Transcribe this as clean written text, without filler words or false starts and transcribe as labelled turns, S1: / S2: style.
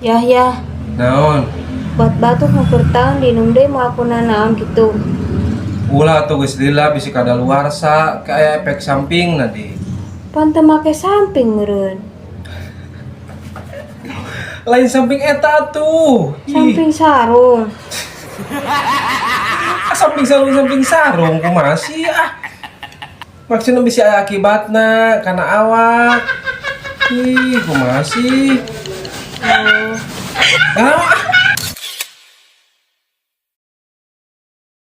S1: Ya,
S2: Naon?
S1: buat batuk hampir tahun dinum deh mau aku nanaon gitu.
S2: Ulah tuh geus lila bisi kadaluarsa kayak efek samping nanti.
S1: Pan make samping meureun.
S2: Lain samping eta tuh.
S1: Samping sarung.
S2: Samping sarung kumaha sih ah. Maksudnya bisa aya akibatna karena awak. Kumaha sih?
S1: Oh,
S2: Ah,